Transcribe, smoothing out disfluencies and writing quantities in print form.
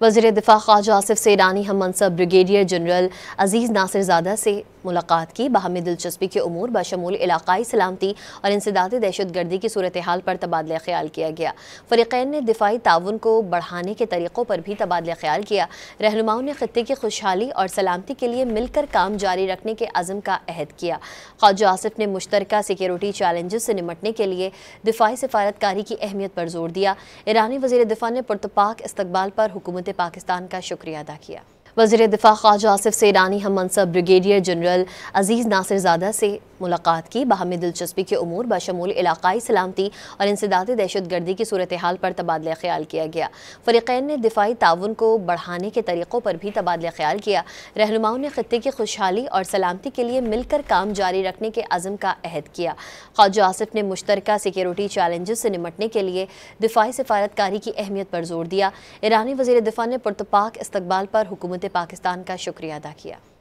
वज़ीर दिफ़ा ख्वाजा आसिफ से ईरानी हम मनसब ब्रिगेडियर जनरल अजीज़ नासिरज़ादा से मुलाकात की। बाहमी दिलचस्पी के उमूर बशमूल इलाक़ाई सलामती और इंसदादी दहशत गर्दी की सूरत हाल पर तबादला ख्याल किया गया। फ़रीक़ैन ने दिफ़ाई ताउन को बढ़ाने के तरीक़ों पर भी तबादला ख्याल किया। रहनुमाओं ने ख़ित्ते की खुशहाली और सलामती के लिए मिलकर काम जारी रखने के अज़्म का अहद किया। ख्वाजा आसिफ ने मुश्तरका सिक्योरिटी चैलेंजेस से निमटने के लिए दिफ़ाई सिफ़ारतकारी की अहमियत पर जोर दिया। ईरानी वज़ीर दिफ़ा ने पुरतपाक इस्तकबाल पर हुकूमत पाकिस्तान का शुक्रिया अदा किया। वज़ीर दिफ़ा ख्वाजा आसिफ से ईरानी हम मनसब ब्रिगेडियर जनरल अजीज़ नासिरज़ादा से मुलाकात की। बाहमी दिलचस्पी के उमूर बशमूल इलाक़ाई सलामती और इंसदादी दहशत गर्दी की सूरत हाल पर तबादला ख्याल किया गया। फ़रीक़ैन ने दिफ़ाई ताउन को बढ़ाने के तरीक़ों पर भी तबादला ख्याल किया। रहनुमाओं ने ख़ित्ते की खुशहाली और सलामती के लिए मिलकर काम जारी रखने के अज़्म का अहद किया। ख्वाजा आसिफ ने मुश्तरका सिक्योरिटी चैलेंजेस से निमटने के लिए दिफ़ाई सिफ़ारतकारी की अहमियत पर जोर दिया। ईरानी वज़ीर दिफ़ा ने पुरतपाक इस्तकबाल पर हुकूमत पाकिस्तान का शुक्रिया अदा किया।